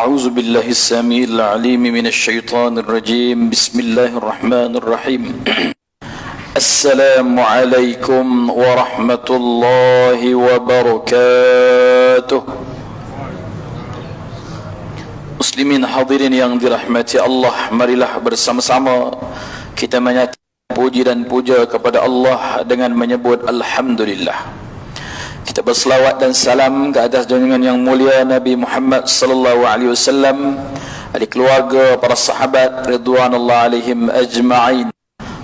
أعوذ بالله السميع العليم من الشيطان الرجيم. بسم الله الرحمن الرحيم. السلام عليكم ورحمة الله وبركاته. Muslimin hadirin yang dirahmati Allah, marilah bersama-sama kita menyatakan puji dan puja kepada Allah dengan menyebut Alhamdulillah. Kita berselawat dan salam ke atas junjungan yang mulia Nabi Muhammad sallallahu alaihi wasallam, ahli keluarga, para sahabat ridwanullah alaihim ajma'in.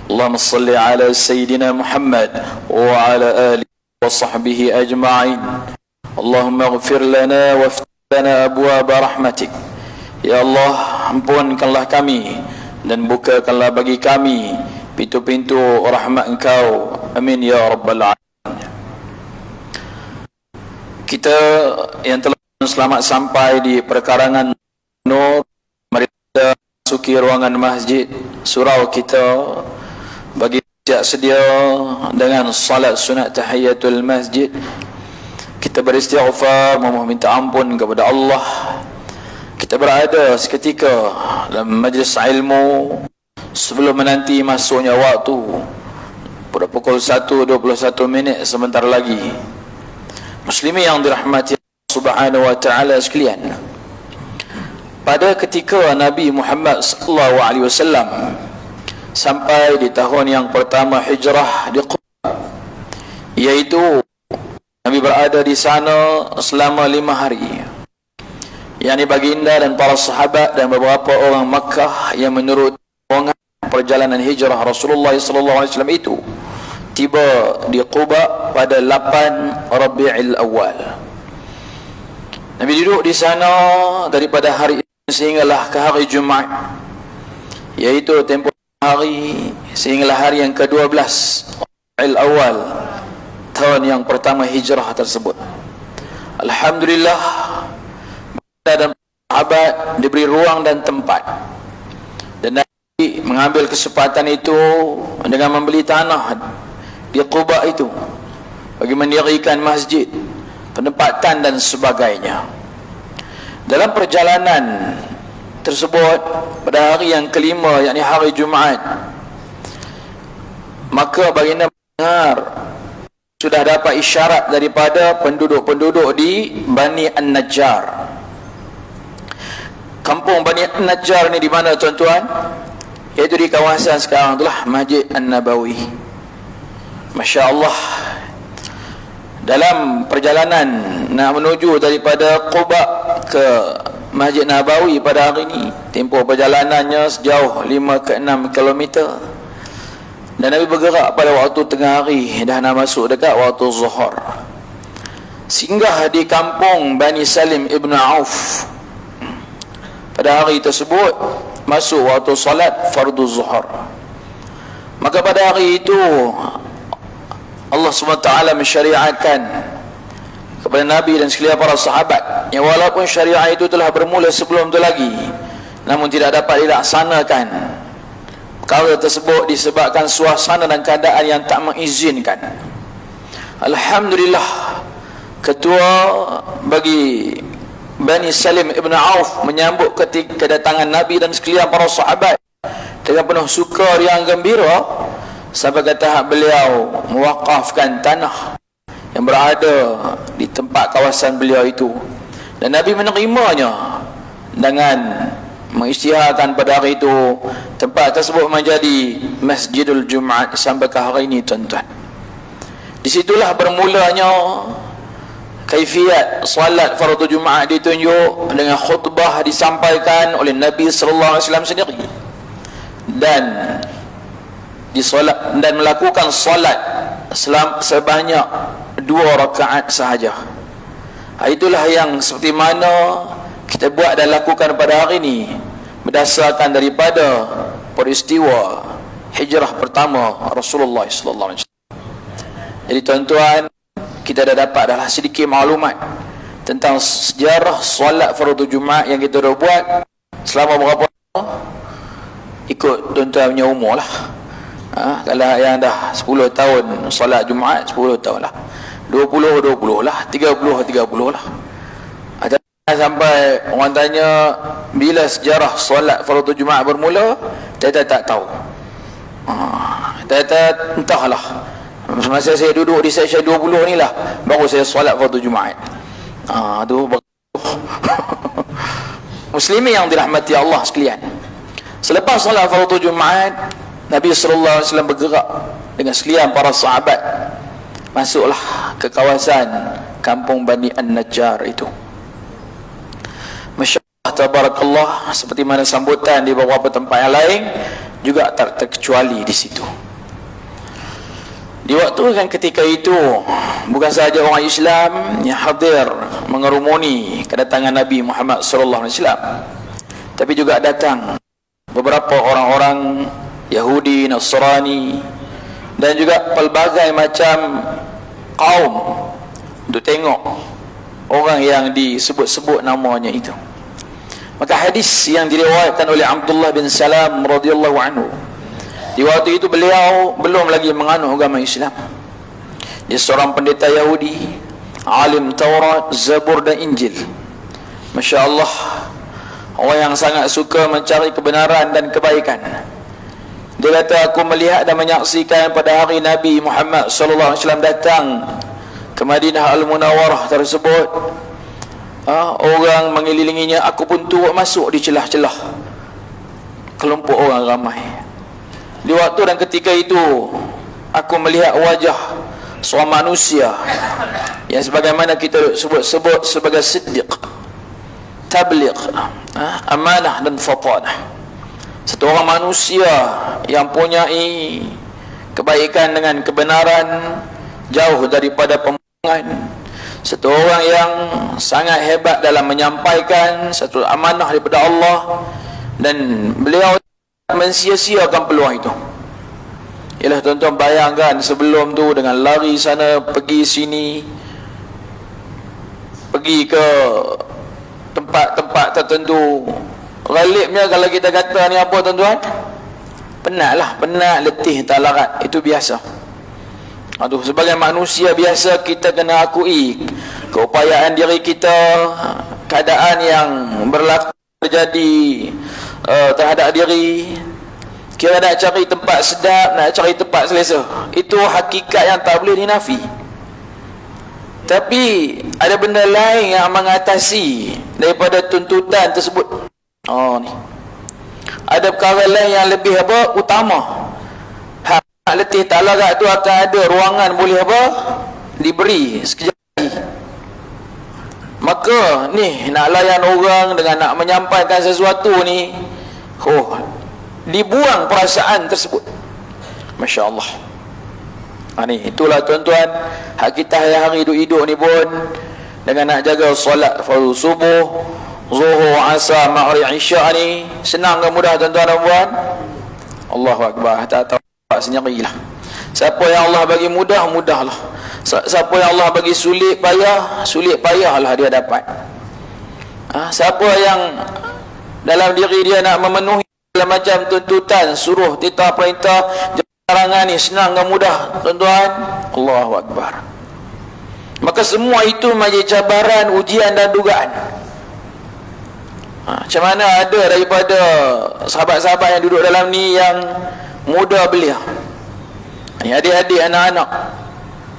Allahumma salli ala sayyidina Muhammad wa ala alihi wa sahbihi ajma'in. Allahumma ighfir lana waftah lana abwaaba rahmatik. Ya Allah, ampunkanlah kami dan bukakanlah bagi kami pintu-pintu rahmat Engkau. Amin ya rabbal alamin. Kita yang telah selamat sampai di perkarangan Nur, mari kita masuki ruangan masjid surau kita bagi siap sedia dengan salat sunat tahiyatul masjid. Kita beristighfar, memohon minta ampun kepada Allah. Kita berada seketika dalam majlis ilmu sebelum menanti masuknya waktu pada pukul 1:21 sebentar lagi. Muslimin yang dirahmati Allah Subhanahu wa taala sekalian, pada ketika Nabi Muhammad sallallahu alaihi wasallam sampai di tahun yang pertama hijrah di Quba, iaitu Nabi berada di sana selama 5 hari, yakni baginda dan para sahabat dan beberapa orang Makkah yang menurut perjalanan hijrah Rasulullah sallallahu alaihi wasallam itu tiba di Quba pada 8 Rabiul Awal. Nabi duduk di sana daripada hari ini sehinggalah ke hari Jumaat, iaitu tempoh hari sehinggalah hari yang ke-12 Rabiul Awal tahun yang pertama hijrah tersebut. Alhamdulillah, dan sahabat diberi ruang dan tempat, dan Nabi mengambil kesempatan itu dengan membeli tanah di Quba itu bagi mendirikan masjid, penempatan dan sebagainya. Dalam perjalanan tersebut pada hari yang kelima, yakni hari Jumaat, maka baginda mendengar sudah dapat isyarat daripada penduduk-penduduk di Bani An-Najjar. Kampung Bani An-Najjar ni di mana tuan-tuan? Iaitu di kawasan sekarang itulah Masjid An-Nabawi. Masya Allah, dalam perjalanan nak menuju daripada Quba ke Masjid Nabawi pada hari ini, tempoh perjalanannya sejauh 5 ke 6 kilometer, dan Nabi bergerak pada waktu tengah hari, dah nak masuk dekat waktu zuhur. Singgah di kampung Bani Salim Ibn Auf pada hari tersebut, masuk waktu salat fardu zuhur. Maka pada hari itu Allah SWT mensyariatkan kepada Nabi dan sekalian para sahabat yang walaupun syariat itu telah bermula sebelum itu lagi, namun tidak dapat dilaksanakan. Perkara tersebut disebabkan suasana dan keadaan yang tak mengizinkan. Alhamdulillah, ketua bagi Bani Salim Ibn Auf menyambut kedatangan Nabi dan sekalian para sahabat dengan penuh suka yang gembira, sampai ke tahap beliau mewakafkan tanah yang berada di tempat kawasan beliau itu, dan Nabi menerimanya dengan mengisytiharkan pada hari itu tempat tersebut menjadi Masjidul Jumaat sampai ke hari ini tuan-tuan. Disitulah bermulanya kaifiat salat fardu Jumaat ditunjuk dengan khutbah disampaikan oleh Nabi sallallahu alaihi wasallam sendiri, dan disolat dan melakukan solat sebanyak 2 rakaat sahaja. Itulah yang seperti mana kita buat dan lakukan pada hari ini berdasarkan daripada peristiwa hijrah pertama Rasulullah sallallahu alaihi wasallam. Jadi tuan-tuan, kita dah dapat dah sedikit maklumat tentang sejarah solat fardu Jumaat yang kita dah buat selama berapa ikut tuan-tuan punya umur lah. Kalau yang dah 10 tahun solat Jumaat, 10 tahun lah, 20 lah, 30 lah. Ada sampai orang tanya bila sejarah solat fardu Jumaat bermula, Tata tak tahu. Tata entahlah. Masa saya duduk di seksyen 20 ni lah baru saya solat fardu Jumaat. Tu muslimin yang dirahmati Allah sekalian. Selepas solat fardu Jumaat, Nabi sallallahu alaihi wasallam bergerak dengan sekalian para sahabat masuklah ke kawasan kampung Bani An-Najjar itu. Masya-Allah tabarakallah, seperti mana sambutan di beberapa tempat yang lain juga tak terkecuali di situ. Di waktu kan ketika itu bukan sahaja orang Islam yang hadir mengerumuni kedatangan Nabi Muhammad sallallahu alaihi wasallam, tapi juga datang beberapa orang-orang Yahudi, Nasrani dan juga pelbagai macam kaum untuk tengok orang yang disebut-sebut namanya itu. Maka hadis yang diriwayatkan oleh Abdullah bin Salam radhiyallahu anhu, di waktu itu beliau belum lagi menganut agama Islam. Dia seorang pendeta Yahudi, alim Taurat, Zabur dan Injil. Masya Allah, orang yang sangat suka mencari kebenaran dan kebaikan. Dia kata, aku melihat dan menyaksikan pada hari Nabi Muhammad sallallahu alaihi wasallam datang ke Madinah Al-Munawwarah tersebut, orang mengelilinginya, aku pun turut masuk di celah-celah kelompok orang ramai. Di waktu dan ketika itu aku melihat wajah seorang manusia yang sebagaimana kita sebut sebagai siddiq, tabligh, amanah dan fatanah. Satu orang manusia yang punyai kebaikan dengan kebenaran, jauh daripada pembohongan. Satu orang yang sangat hebat dalam menyampaikan satu amanah daripada Allah, dan beliau mensia-siakan peluang itu. Ialah tuan-tuan bayangkan sebelum tu dengan lari sana pergi sini, pergi ke tempat-tempat tertentu. Ghalibnya kalau kita kata ni apa tuan-tuan? Penat, letih, tak larat. Itu biasa. Sebagai manusia biasa kita kena akui keupayaan diri kita, keadaan yang berlaku terjadi terhadap diri. Kira nak cari tempat sedap, nak cari tempat selesa, itu hakikat yang tak boleh dinafi. Tapi ada benda lain yang mengatasi daripada tuntutan tersebut. Ni ada perkara lain yang lebih utama. Hak letih tak larat tu akan ada ruangan boleh diberi sekejap lagi. Maka ni nak layan orang dengan nak menyampaikan sesuatu ni, dibuang perasaan tersebut. Masya Allah. Ni itulah tuan-tuan, hak kita hari-hari hidup ni pun dengan nak jaga solat fardu subuh, zuhur, asar, maghrib, isyak ni senang ke mudah tuan-tuan dan puan? Allahu akbar, tak tahu senyerilah. Siapa yang Allah bagi mudah, mudahlah. Siapa yang Allah bagi sulit payahlah dia dapat. Siapa yang dalam diri dia nak memenuhi dalam macam tuntutan, suruh, titah, perintah, larangan ni senang dan mudah tuan-tuan? Allahu akbar. Maka semua itu menjadi cabaran, ujian dan dugaan. Macam mana ada daripada sahabat-sahabat yang duduk dalam ni yang muda belia, ni adik-adik, anak-anak,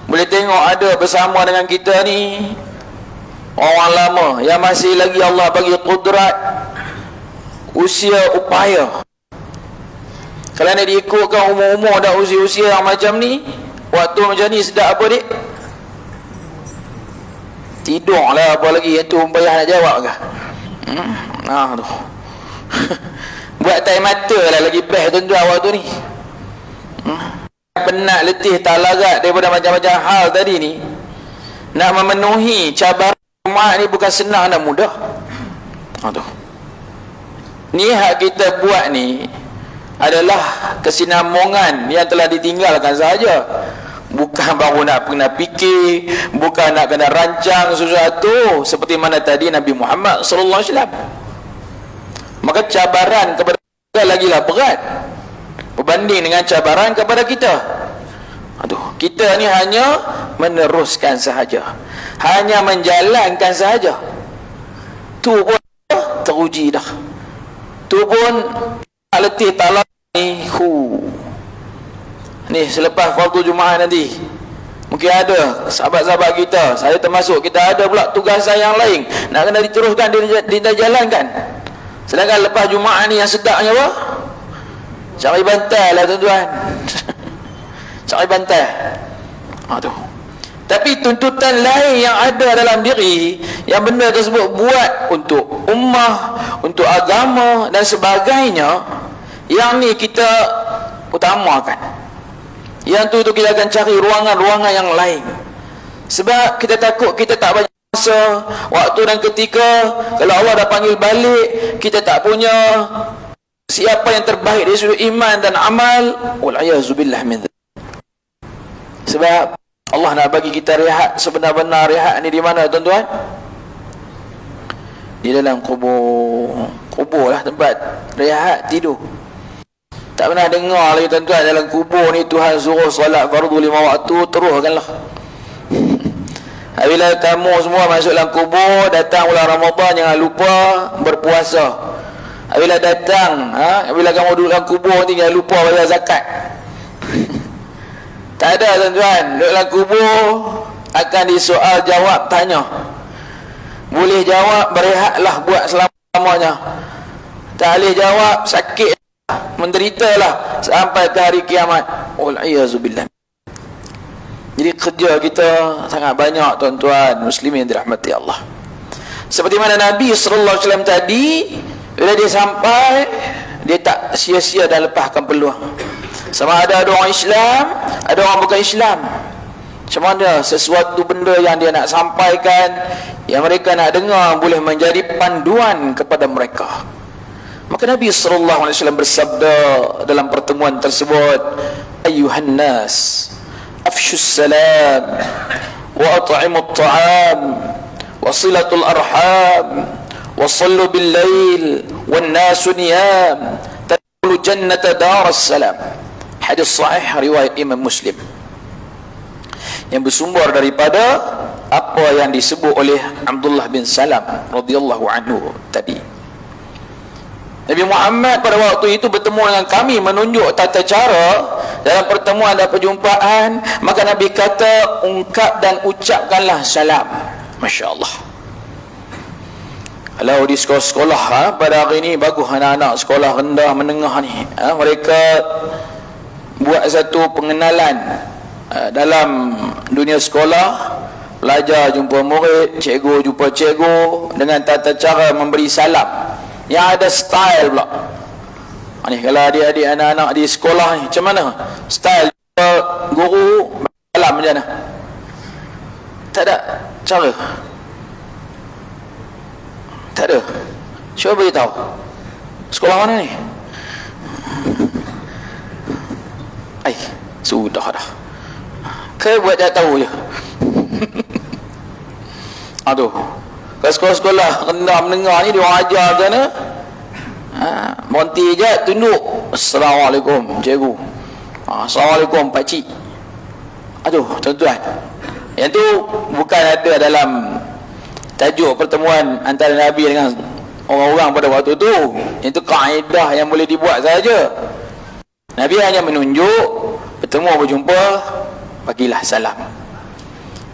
boleh tengok ada bersama dengan kita ni orang lama yang masih lagi Allah bagi kudrat, usia, upaya. Kalau nak diikutkan umur-umur dan usia-usia yang macam ni, waktu macam ni sedap apa dik? Tidur lah, apa lagi yang tu payah nak jawab ke? Tu buat tayi mata lah lagi best tuan-tuan waktu ni. Penat, letih, tak larat daripada macam-macam hal tadi ni. Nak memenuhi cabaran umat ni bukan senang dan mudah. Ni hak kita buat ni adalah kesinambungan yang telah ditinggalkan sahaja. Bukan baru nak kena fikir, bukan nak kena rancang sesuatu seperti mana tadi Nabi Muhammad sallallahu alaihi wasallam. Maka cabaran kepada kita lagilah berat berbanding dengan cabaran kepada kita. Kita ni hanya meneruskan sahaja, hanya menjalankan sahaja. tu pun teruji dah. Tu pun letih talam ni ni selepas fardu Jumaat nanti mungkin ada sahabat-sahabat kita, saya termasuk, kita ada pula tugasan yang lain nak kena diteruskan, dijalankan. Sedangkan lepas Jumaat ni yang sedapnya apa? Cari bantal lah tuan-tuan. Cari bantal. Tu. Tapi tuntutan lain yang ada dalam diri, yang benda tersebut buat untuk ummah, untuk agama dan sebagainya, yang ni kita utamakan. Yang tu kita akan cari ruangan-ruangan yang lain. Sebab kita takut kita tak banyak masa, waktu dan ketika. Kalau Allah dah panggil balik, kita tak punya siapa yang terbaik dari sudut iman dan amal. Wal'ayazubillah min dzalik. Sebab Allah nak bagi kita rehat, sebenar-benar rehat ni di mana tuan-tuan? Di dalam kubur. Kubur lah tempat rehat, tidur. Tak pernah dengar lagi tuan-tuan, dalam kubur ni Tuhan suruh solat fardu 5 waktu, teruskanlah. Bila kamu semua masuk dalam kubur, datang bulan Ramadan, jangan lupa berpuasa. Bila datang, bila kamu duduk dalam kubur ni, jangan lupa bayar zakat. Tak ada tuan-tuan, duduk dalam kubur akan disoal jawab tanya. Boleh jawab, berehatlah buat selama-lamanya. Tak boleh jawab, sakit, menderitalah sampai ke hari kiamat. Wal'iyazubillah. Jadi kerja kita sangat banyak tuan-tuan muslimin yang dirahmati Allah. Seperti mana Nabi SAW tadi, bila dia sampai, dia tak sia-sia dan lepaskan peluang. Sama ada orang Islam, ada orang bukan Islam. Macam mana sesuatu benda yang dia nak sampaikan, yang mereka nak dengar, boleh menjadi panduan kepada mereka. Maka Nabi SAW bersabda dalam pertemuan tersebut, Ayuhan nas, afshus salam, wa at'imut ta'am, wa silatul arham, wa sallu bil lail, wan nasu niyam, tadkhulu jannata daras salam. Hadis sahih riwayat Imam Muslim, yang bersumber daripada apa yang disebut oleh Abdullah bin Salam radhiyallahu anhu tadi. Nabi Muhammad pada waktu itu bertemu dengan kami, menunjuk tata cara dalam pertemuan dan perjumpaan. Maka Nabi kata, ungkap dan ucapkanlah salam. Masya Allah. Kalau di sekolah-sekolah pada hari ini, bagus anak-anak sekolah rendah menengah ni, mereka buat satu pengenalan dalam dunia sekolah. Pelajar jumpa murid, cikgu jumpa cikgu, dengan tata cara memberi salam yang ada style pula. Ni kalau adik-adik anak-anak di sekolah ni, macam mana style guru salam macam mana? Tak ada cara, tak ada. Cuba beritahu, sekolah mana ni? Sudah dah. Kau buat tak tahu je. Aduh. Kalau sekolah-sekolah rendah menengah ni, dia orang ajar macam mana? Monti je, tunduk. Assalamualaikum cikgu. Assalamualaikum pakcik. Aduh tuan-tuan, yang tu bukan ada dalam tajuk pertemuan antara Nabi dengan orang-orang pada waktu tu. Itu kaedah yang boleh dibuat saja. Nabi hanya menunjuk, bertemu berjumpa, bagilah salam.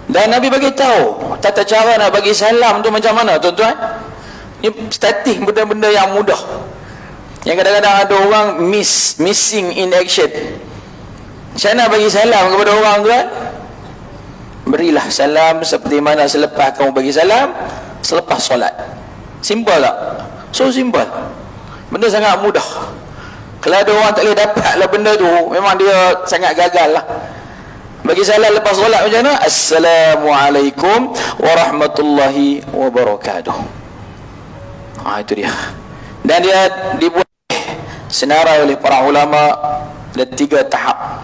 Dan Nabi bagi tahu tata cara nak bagi salam tu macam mana tuan-tuan. Ini statik benda-benda yang mudah, yang kadang-kadang ada orang missing in action. Macam mana bagi salam kepada orang tuan? Berilah salam seperti mana selepas kamu bagi salam selepas solat. Simple tak? So simple. Benda sangat mudah. Kalau ada orang tak boleh dapat lah benda tu, memang dia sangat gagal lah. Bagi salam lepas solat macam mana? Assalamualaikum warahmatullahi wabarakatuh. Itu dia. Dan dia dibuat senarai oleh para ulama ada 3 tahap.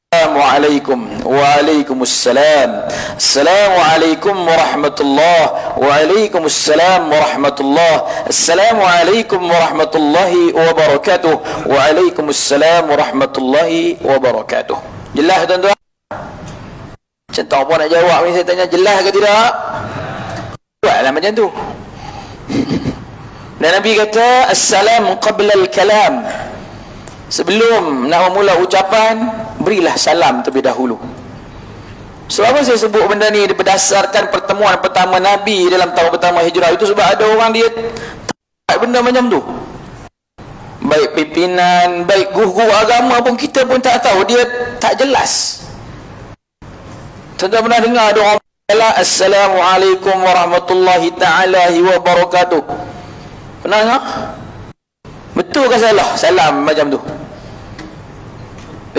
Assalamualaikum, waalaikumsalam, assalamualaikum warahmatullahi, waalaikumsalam warahmatullahi, assalamualaikum warahmatullahi wabarakatuh, waalaikumsalam warahmatullahi wabarakatuh. Jelas tuan-tuan? Macam tak apa nak jawab ni, saya tanya jelas ke tidak? Buatlah macam tu. Dan Nabi kata, Assalam qabla al-kalam. Sebelum nak memula ucapan, berilah salam terlebih dahulu. Sebab apa saya sebut benda ni berdasarkan pertemuan pertama Nabi dalam tahun pertama hijrah itu, sebab ada orang dia tak benda macam tu. Baik pimpinan, baik guru agama pun kita pun tak tahu, dia tak jelas. Tuan-tuan pernah dengar ada orang bilang Assalamualaikum warahmatullahi ta'ala wabarakatuh? Pernah dengar? Betul ke salah salam macam tu?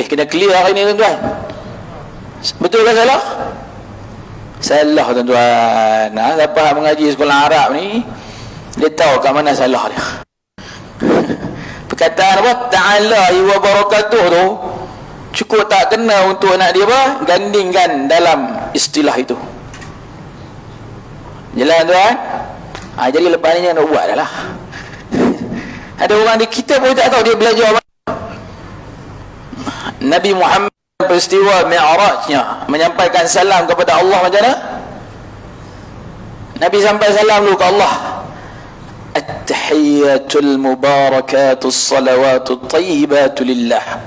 Kena clear hari ni tuan-tuan. Betul ke salah? Salah tuan-tuan. Siapa yang mengaji sekolah Arab ni, dia tahu kat mana salah dia. Perkataan apa? Ta'ala wa barakatuh tu cukup tak kena untuk nak dia apa? Gandingkan dalam istilah itu. Jelas tuan? Jadi lepas ni jangan nak buat dah lah. Ada orang di kita pun tak tahu dia belajar apa. Nabi Muhammad peristiwa Mi'rajnya menyampaikan salam kepada Allah macam mana? Nabi sampai salam dulu ke Allah. At-tahiyyatul mubarakatus salawatut tayyibatu lillah.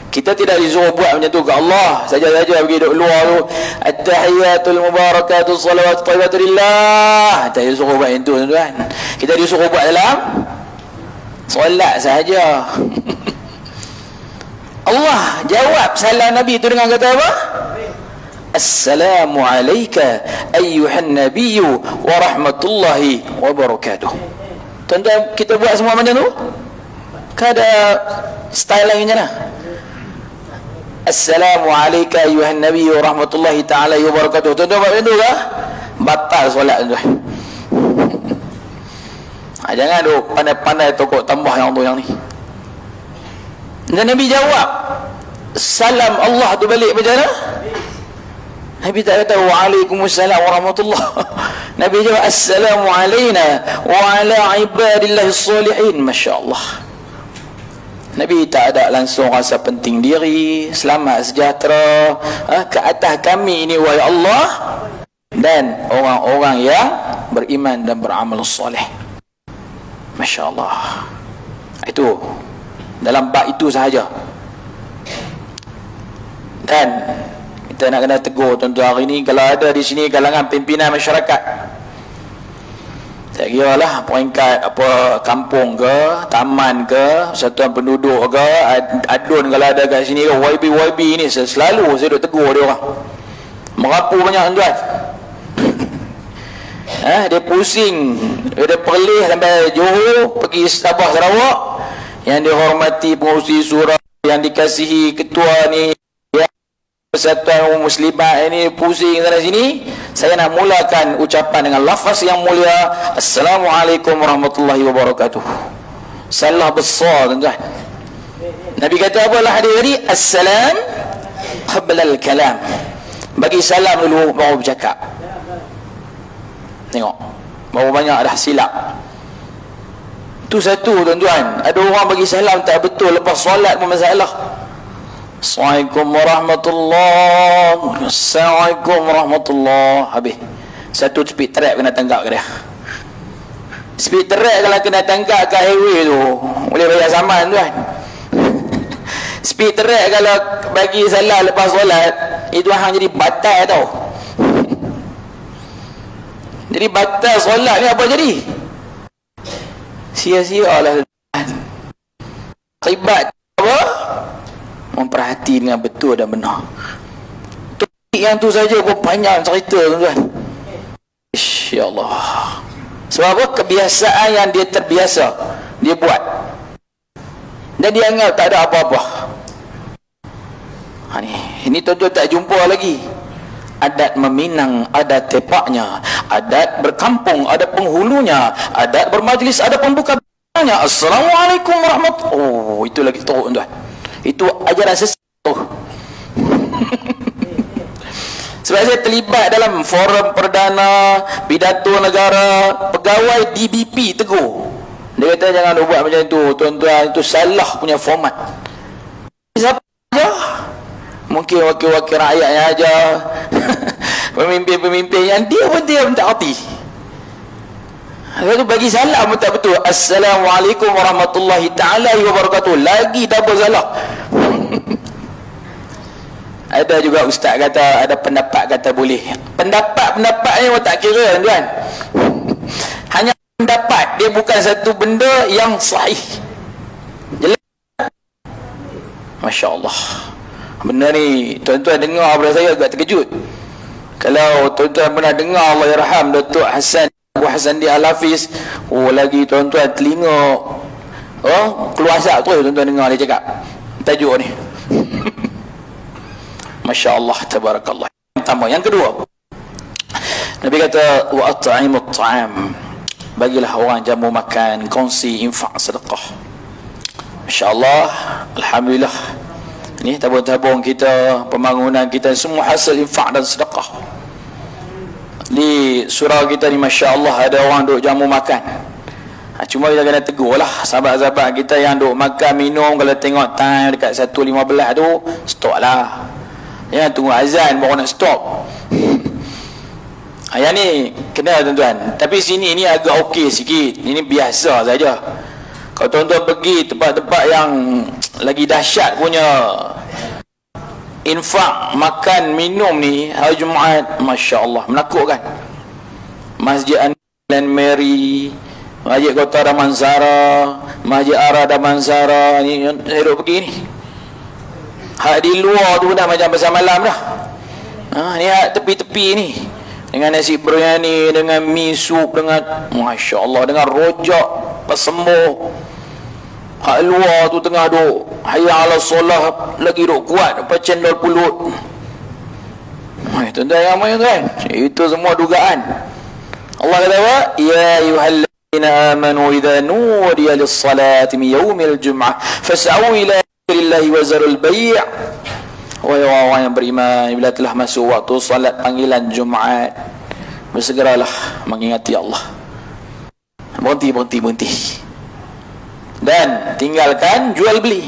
Kita tidak disuruh buat macam tu ke Allah saja-saja pergi duduk luar tu. At-tahiyyatul mubarakatus salawatut tayyibatu lillah. Tak disuruh buat itu tuan-tuan. Kita disuruh buat dalam solat sahaja. Allah jawab salam Nabi itu dengan kata apa? Assalamu alayka ayyuhan nabiyyu wa rahmatullahi wa barakatuh. Tuan-tuan, kita buat semua macam tu? Kan ada style lain macam mana? Assalamu alayka ayyuhan nabiyyu wa rahmatullahi ta'ala wa barakatuh. Tuan-tuan buat macam tu ke? Batal solat tuan-tuan. Jangan duk pandai-pandai tokok tambah yang tu yang ni. Dan Nabi jawab salam Allah tu balik macam mana? Nabi tak kata waalaikumsalam warahmatullahi. Nabi jawab assalamu alayna wa ala ibadillahi salihin. Masya-Allah. Nabi tak ada langsung rasa penting diri, selamat sejahtera ke atas kami ini wahai Allah dan orang-orang yang beriman dan beramal soleh. Masya-Allah. Itu dalam bab itu sahaja. Dan kita nak kena tegur tuan-tuan hari ni, kalau ada di sini kalangan pimpinan masyarakat, tak kira lah peringkat apa, kampung ke, taman ke, satuan penduduk ke, adun kalau ada kat sini ke, YB ni selalu saya duk tegur dia orang. Merapu banyak tuan-tuan. Dia pusing, dia Perlis sampai Johor, pergi Sabah Sarawak. Yang dihormati pengurusi surau, yang dikasihi ketua ni, yang Persatuan Muslimat ini pusing sana sini. Saya nak mulakan ucapan dengan lafaz yang mulia, Assalamualaikum warahmatullahi wabarakatuh. Salah besar tuan-tuan. Nabi kata apalah hadis tadi? Assalam qabla al-kalam. Bagi salam dulu baru bercakap. Tengok, berapa banyak dah silap. Itu satu tuan-tuan. Ada orang bagi salam tak betul, lepas solat pun masalah. Assalamualaikum warahmatullahi. Assalamualaikum warahmatullahi. Habis. Satu speed track kena tangkap ke dia. Speed track kalau kena tangkap kat highway tu, boleh bayar saman tuan. Speed track kalau bagi salam lepas solat, itu hang jadi batal tau. Jadi batal solat ni apa jadi? Sia-sia lah. Akibat apa? Memperhati dengan betul dan benar. Topik yang tu saja pun panjang cerita tuan-tuan. InsyaAllah. Sebab apa? Kebiasaan yang dia terbiasa dia buat, dan dia anggap tak ada apa-apa. Ini tuan-tuan tak jumpa lagi. Adat meminang ada tepaknya, adat berkampung ada penghulunya, adat bermajlis ada pembukanya. Assalamualaikum warahmatullahi. Oh, itu lagi teruk tuan. Itu ajaran sesat. Sebab saya terlibat dalam forum perdana, pidato negara, pegawai DBP tegur. Dia kata jangan buat macam itu tuan-tuan, itu salah punya format. Siapa aja? Mungkin wakil-wakil rakyatnya aja. Pemimpin-pemimpin yang dia pun tak hati. Lalu bagi salam pun tak betul. Assalamualaikum warahmatullahi ta'ala wabarakatuh. Lagi double salah. Ada juga ustaz kata, ada pendapat kata boleh. Pendapat ni pun tak kira tuan. Hanya pendapat, dia bukan satu benda yang sahih. Jelas? Masya Allah. Benda ni tuan-tuan dengar pada saya agak terkejut. Kalau tuan-tuan pernah dengar, Allah yarham Datuk Hassan Abu Hassan di Al-Hafiz, lagi tuan-tuan telinga keluar asap terus tuan-tuan dengar dia cakap tajuk ni. Masya Allah, tabarakallah. Yang pertama. Yang kedua, Nabi kata wa at'imut ta'am, bagilah orang jamu makan, kongsi, infak, sedekah. Masya Allah, alhamdulillah. Ni tabung-tabung kita, pembangunan kita semua hasil infak dan sedekah. Di surau kita ni Masya Allah ada orang duk jamu makan. Cuma kita kena tegur lah sahabat-sahabat kita yang duk makan minum. Kalau tengok time dekat 1.15 tu, stop lah. Jangan tunggu azan baru nak stop. Yang ni kena tuan-tuan. Tapi sini ni agak okey sikit. Ini biasa saja. Kalau tuan-tuan pergi tempat-tempat yang lagi dahsyat punya infak makan minum ni hari Jumaat, Masya Allah, menakutkan. Masjid An Mary, Masjid Kota Damansara, Masjid Ara Damansara, ni saya duduk pergi ni. Hak di luar tu dah macam pasal malam dah. Ni hak tepi-tepi ni, dengan nasi biryani, dengan mi sup, dengan Masya Allah, dengan rojak pesembuh. Hak luar tu tengah duk hayya ala solah, lagi duk kuat apa cendol pulut. Tuan-tuan yang ramai tuan, itu semua dugaan. Allah kata apa? Ya ayyuhallazina amanu idza nudiya lis-salati min yaumil jum'ah fas'au ila dzikrillahi wa zarul bai'. Wahai orang yang beriman, bila telah masuk waktu salat panggilan Jumaat, bersegeralah mengingati Allah. Berhenti. Dan tinggalkan jual beli.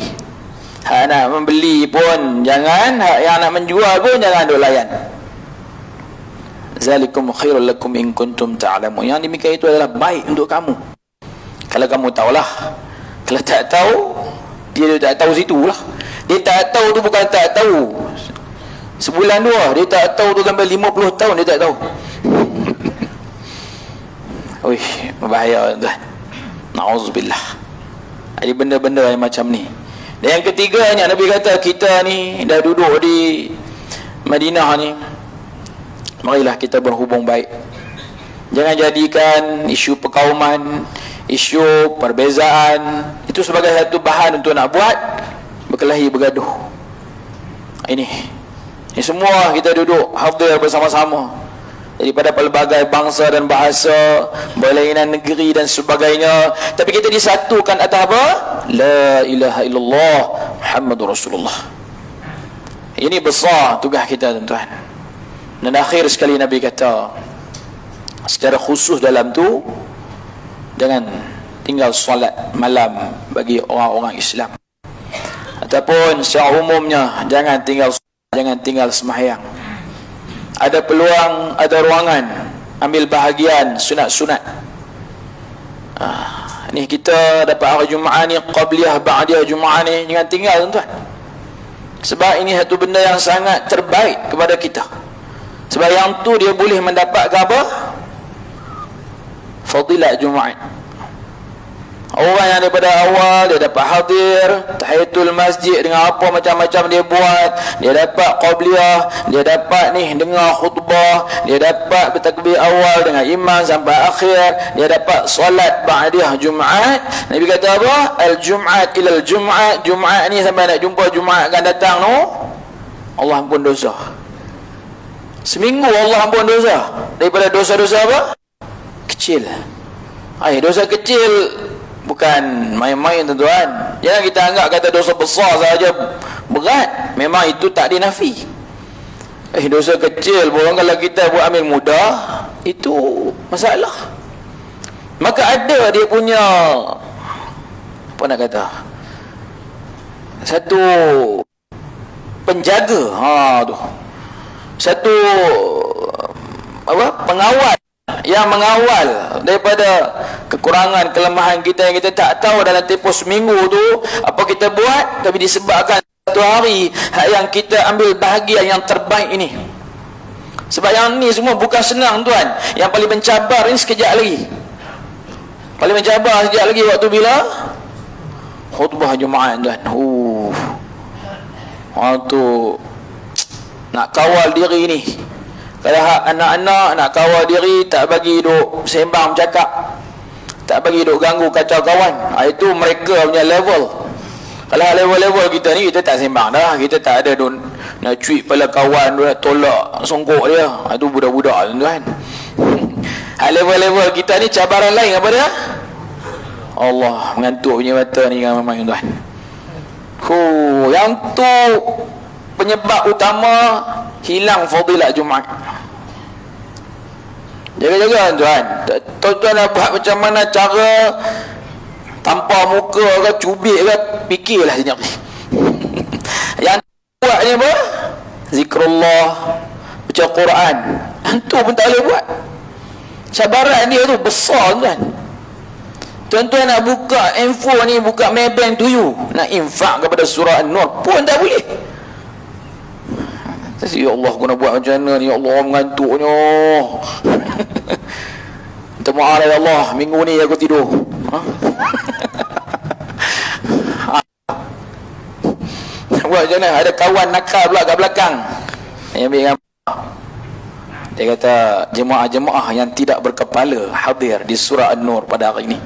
Hak nak membeli pun jangan, hak yang nak menjual pun jangan duk layan. Zalikum khairul lakum in kuntum ta'lamun. Yang demikian itu adalah baik untuk kamu kalau kamu tahulah. Kalau tak tahu, dia tak tahu situlah. Dia tak tahu tu bukan tak tahu sebulan dua, dia tak tahu tu sampai 50 tahun dia tak tahu. Oi, berbahaya tuan. Nauzubillah. Ada benda-benda yang macam ni. Dan yang ketiganya, Nabi kata kita ni dah duduk di Madinah ni, marilah kita berhubung baik. Jangan jadikan isu perkauman, isu perbezaan itu sebagai satu bahan untuk nak buat berkelahi bergaduh. Ini semua kita duduk hadir bersama-sama daripada pelbagai bangsa dan bahasa, berlainan negeri dan sebagainya, tapi kita disatukan atas apa? La ilaha illallah Muhammadur Rasulullah. Ini besar tugas kita tuan-tuan. Dan akhir sekali Nabi kata secara khusus dalam tu, jangan tinggal solat malam bagi orang-orang Islam, ataupun secara umumnya jangan tinggal sembahyang. Ada peluang, ada ruangan, ambil bahagian sunat-sunat. Ni kita dapat hari Jumaat ni, qabliyah, ba'diyah Jumaat ni, jangan tinggal tuan-tuan. Sebab ini satu benda yang sangat terbaik kepada kita. Sebab yang tu dia boleh mendapatkan apa? Fadilat Jumaat. Orang yang daripada awal dia dapat hadir tahiyatul masjid dengan apa macam-macam dia buat, dia dapat qabliyah, dia dapat ni dengar khutbah, dia dapat bertakbir awal dengan imam sampai akhir, dia dapat solat ba'diyah Jumaat. Nabi kata apa? Al-Jum'at ilal Jum'at, Jumaat ni sampai nak jumpa Jumaat akan datang tu, Allah ampun dosa. Seminggu Allah ampun dosa. Daripada dosa-dosa apa? Kecil. Dosa kecil bukan main-main tuan-tuan. Jangan kita anggap kata dosa besar saja berat. Memang itu tak dinafi. Dosa kecil pun kalau kita buat ambil mudah, itu masalah. Maka ada dia punya, apa nak kata, satu penjaga, tu satu apa, pengawal yang mengawal daripada kekurangan, kelemahan kita yang kita tak tahu dalam tempoh seminggu tu apa kita buat, tapi disebabkan satu hari yang kita ambil bahagian yang terbaik ini. Sebab yang ni semua bukan senang tuan. Yang paling mencabar ni sekejap lagi. Paling mencabar sekejap lagi waktu bila khutbah Jumaat tuan. Waktu nak kawal diri ni. Kalau anak-anak nak kawal diri, tak bagi duk sembang bercakap, tak bagi duk ganggu kacau kawan, itu mereka punya level. Kalau level-level kita ni, kita tak sembang dah. Kita tak ada duk nak cuit pala kawan, duk nak tolak songkok dia. Itu budak-budak tuan. Level-level kita ni cabaran lain apa dia? Allah, mengantuk punya mata ni kan memang tuan. Yang tu penyebab utama hilang fadilat Jumaat. Jaga-jaga tuan. Tuan nak buat macam mana cara, tanpa muka ke, cubit ke, fikirlah senyap ni. Yang buat ni apa? Zikrullah, baca Quran. Yang tu pun tak boleh buat. Cabaran dia tu besar tuan. Tuan-tuan nak buka info ni, buka Maybank to you, nak infak kepada surah An-Nur pun tak boleh. Ya Allah, aku nak buat macam mana ni? Ya Allah, mengantuknya. Minta maaf ya Allah, minggu ni aku tidur. Buat macam mana? Ada kawan nakal pula kat belakang. Yang ambil gambar. Dia kata, jemaah-jemaah yang tidak berkepala hadir di surah An-Nur pada hari ini.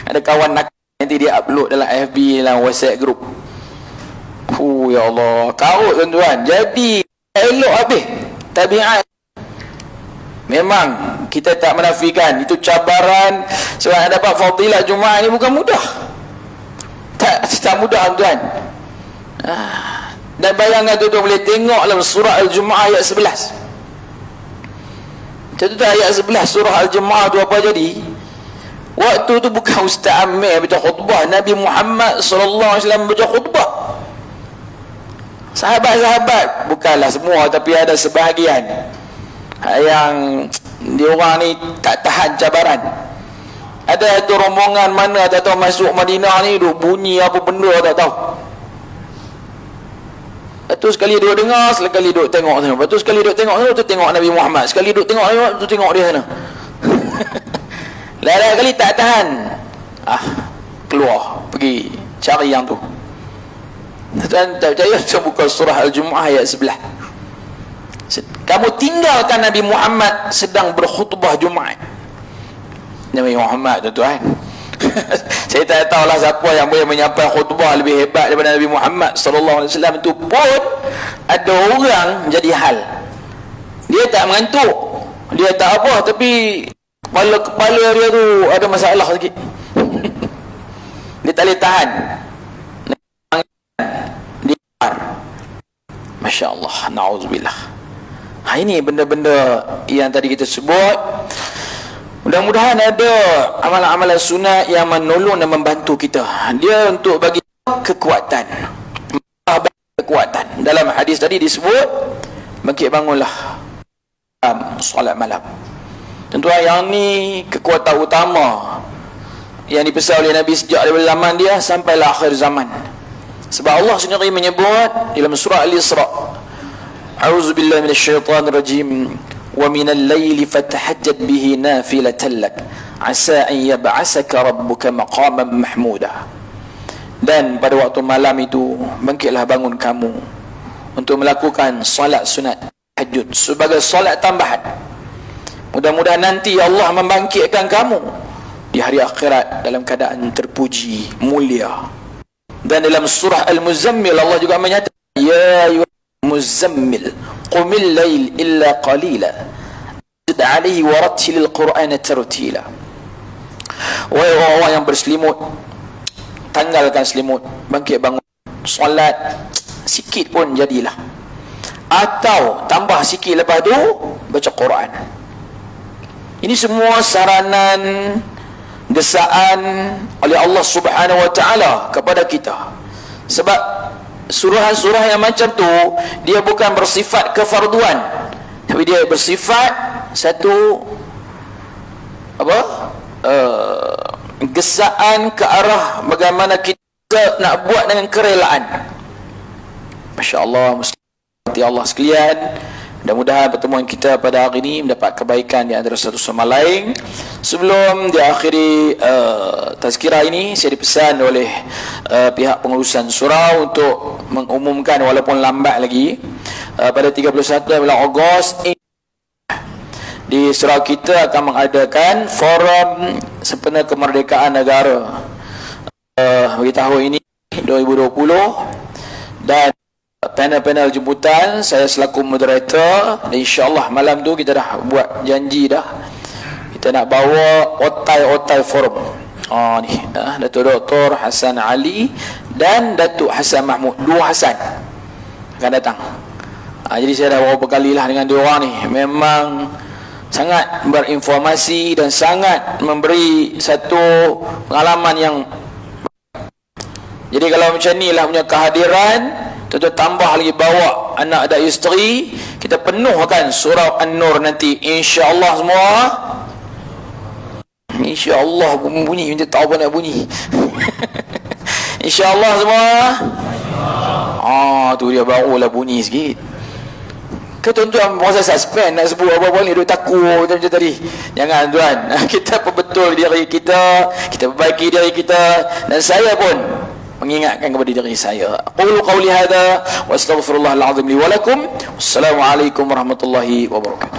Ada kawan nakal, nanti dia upload dalam FB, dalam WhatsApp group. Ya Allah, karut tuan-tuan. Jadi elok habis tabiat. Memang kita tak menafikan itu cabaran. Sebab nak dapat fadilat Jumaat ni bukan mudah. Tak mudah tuan. Dan bayangkan tuan-tuan boleh tengok dalam surah Al-Jumu'ah ayat 11. Tuan-tuan ayat 11 surah Al-Jumu'ah tu apa jadi? Waktu tu bukan Ustaz Amir baca khutbah, Nabi Muhammad sallallahu alaihi wasallam baca khutbah. Sahabat-sahabat, bukanlah semua, tapi ada sebahagian yang dia orang ni tak tahan cabaran. Ada satu rombongan mana tak tahu masuk Madinah ni, duk bunyi apa benda tak tahu. Lepas tu sekali duk dengar, sekali duk tengok. Lepas tu sekali duk tengok, tu tengok Nabi Muhammad. Sekali duk tengok, tu tengok dia sana. Lain-lain kali tak tahan, keluar pergi cari yang tu. Tuan tak percaya, saya buka surah Al-Jumu'ah ayat 11. Kamu tinggalkan Nabi Muhammad sedang berkhutbah Jumaat. Nabi Muhammad tuan. Saya tak tahulah siapa yang boleh menyampaikan khutbah lebih hebat daripada Nabi Muhammad sallallahu alaihi wasallam. Itu pun ada orang jadi hal. Dia tak mengantuk, dia tak apa, tapi kepala dia tu ada masalah sikit. Dia tak boleh tahan. Masya Allah, na'udzubillah. Ini benda-benda yang tadi kita sebut. Mudah-mudahan ada amalan-amalan sunat yang menolong dan membantu kita. Dia untuk bagi kekuatan. Dalam hadis tadi disebut, bangkit bangunlah solat malam. Tentu yang ni kekuatan utama yang dipesan oleh Nabi sejak dari zaman dia sampailah akhir zaman. Sebab Allah sendiri menyebut dalam surah Al-Isra, A'udzubillahi minasyaitanir rajim, wa minal laili fatahajjad bihi nafilatan lak asa an yab'asaka rabbuka maqaman mahmuda. Dan pada waktu malam itu bangkitlah bangun kamu untuk melakukan solat sunat tahajud sebagai solat tambahan. Mudah-mudahan nanti Allah membangkitkan kamu di hari akhirat dalam keadaan terpuji, mulia. Dan dalam surah Al-Muzammil Allah juga menyatakan, ya ayyuhal muzammil qumil lail illa qalila zid alaihi wa rattilil qur'ana tartila. Wahai orang-orang yang berselimut, tanggalkan selimut, bangkit bangun, solat sikit pun jadilah, atau tambah sikit lepas tu baca Quran. Ini semua saranan, desaan oleh Allah Subhanahu wa taala kepada kita. Sebab surah-surah yang macam tu dia bukan bersifat kefarduan, tapi dia bersifat satu apa gesaan ke arah bagaimana kita nak buat dengan kerelaan. Masya Allah, muslim Allah sekalian, mudah-mudahan pertemuan kita pada hari ini mendapat kebaikan di antara satu sama lain. Sebelum diakhiri tazkirah ini, saya dipesan oleh pihak pengurusan surau untuk mengumumkan walaupun lambat lagi, pada 31 bulan Ogos di surau kita akan mengadakan forum sempena kemerdekaan negara bagi tahun ini 2020, dan panel-panel jemputan saya selaku moderator, dan insyaAllah malam tu kita dah buat janji dah, kita nak bawa otai forum. Ni Datuk Dr. Hassan Ali dan Datuk Hassan Mahmud, dua Hassan akan datang. Jadi saya dah beberapa kali lah dengan dua orang ni, memang sangat berinformasi dan sangat memberi satu pengalaman yang. Jadi kalau macam ni lah punya kehadiran, tentu tambah lagi bawa anak dan isteri, kita penuhkan surau An-Nur nanti insya-Allah semua. Insya-Allah bunyi macam tahu apa nak bunyi. Insya-Allah semua. Tu dia barulah bunyi sikit. Tuan-tuan masa suspend nak sebut apa-apa ni, duk takut macam tadi. Jangan tuan. Kita perbetul diri kita, kita perbaiki diri kita, dan saya pun mengingatkan kepada diri saya. Qulu qawli hadza wa astaghfirullahal azim li wa lakum. Wassalamualaikum warahmatullahi wabarakatuh.